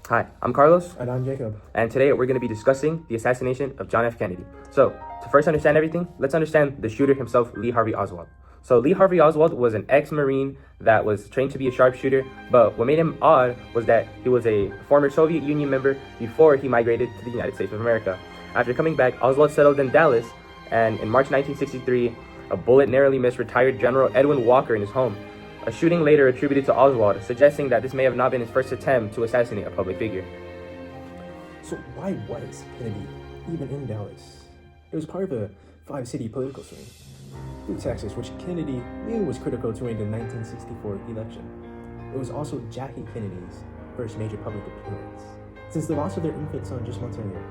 Hi, I'm Carlos. And I'm Jacob. And today we're going to be discussing the assassination of John F. Kennedy. So, to first understand everything, let's understand the shooter himself, Lee Harvey Oswald. So, Lee Harvey Oswald was an ex-Marine that was trained to be a sharpshooter, but what made him odd was that he was a former Soviet Union member before he migrated to the United States of America. After coming back, Oswald settled in Dallas, and in March 1963, a bullet narrowly missed retired General Edwin Walker in his home. A shooting later attributed to Oswald, suggesting that this may have not been his first attempt to assassinate a public figure. So why was Kennedy even in Dallas? It was part of a 5-city political swing through Texas, which Kennedy knew was critical during the 1964 election. It was also Jackie Kennedy's first major public appearance since the loss of their infant son just months earlier.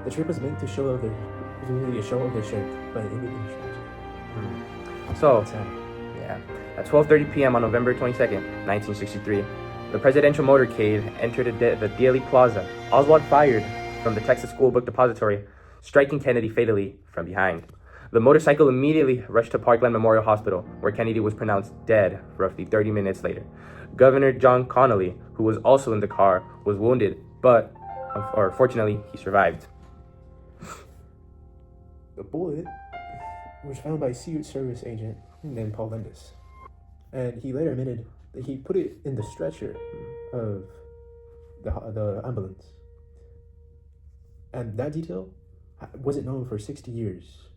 The trip was meant to show of their strength, but it ended in tragedy. So, at 12:30 p.m. on November 22nd, 1963, the presidential motorcade entered the Dealey Plaza. Oswald fired from the Texas School Book Depository, striking Kennedy fatally from behind. The motorcycle immediately rushed to Parkland Memorial Hospital, where Kennedy was pronounced dead roughly 30 minutes later. Governor John Connally, who was also in the car, was wounded, but fortunately, he survived. The bullet was found by a Secret Service agent named Paul Lindis, and he later admitted that he put it in the stretcher of the ambulance. And that detail wasn't known for 60 years.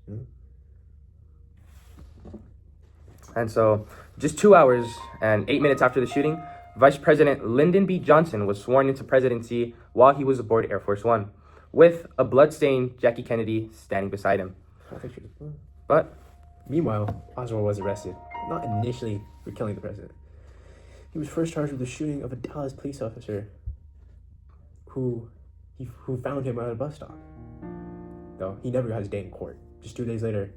And so, just 2 hours and 8 minutes after the shooting, Vice President Lyndon B. Johnson was sworn into presidency while he was aboard Air Force One, with a blood-stained Jackie Kennedy standing beside him. But meanwhile, Oswald was arrested, not initially for killing the president. He was first charged with the shooting of a Dallas police officer who found him at a bus stop. Though he never got his day in court. Just 2 days later,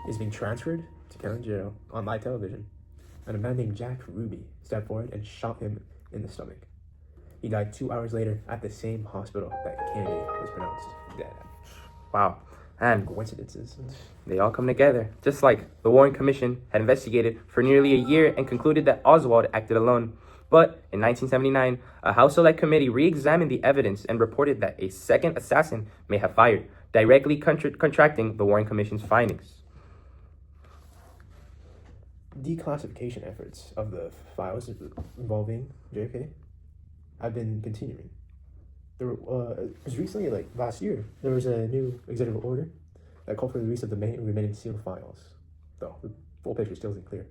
he's being transferred to county jail on live television. And a man named Jack Ruby stepped forward and shot him in the stomach. He died 2 hours later at the same hospital that Kennedy was pronounced dead at. Wow. And coincidences. They all come together. Just like the Warren Commission had investigated for nearly a year and concluded that Oswald acted alone. But in 1979, a House Select Committee re-examined the evidence and reported that a second assassin may have fired, directly contracting the Warren Commission's findings. Declassification efforts of the files involving JFK have been continuing. There was recently, last year, there was a new executive order that called for the release of the remaining sealed files. Though the full picture still isn't clear.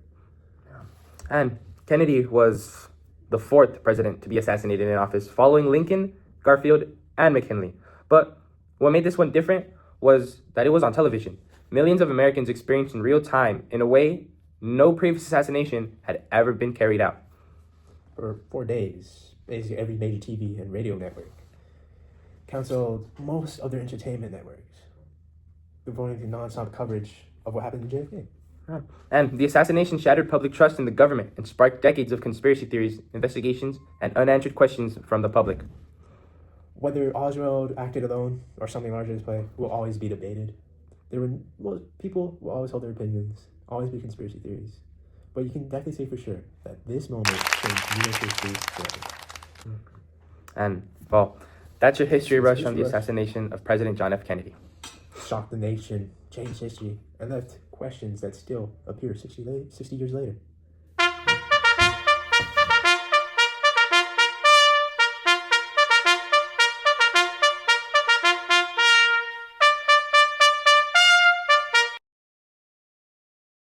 And Kennedy was the fourth president to be assassinated in office, following Lincoln, Garfield, and McKinley. But what made this one different was that it was on television. Millions of Americans experienced in real time, in a way no previous assassination had ever been carried out. For 4 days, basically every major TV and radio network canceled most of their entertainment networks, devoting to non-stop coverage of what happened to JFK. And the assassination shattered public trust in the government and sparked decades of conspiracy theories, investigations, and unanswered questions from the public. Whether Oswald acted alone or something larger at play will always be debated. People will always hold their opinions, always be conspiracy theories. But you can definitely say for sure that this moment changed U.S. history forever. And, well, that's your history rush on the assassination of President John F. Kennedy. Shocked the nation, changed history, and left questions that still appear 60 years later.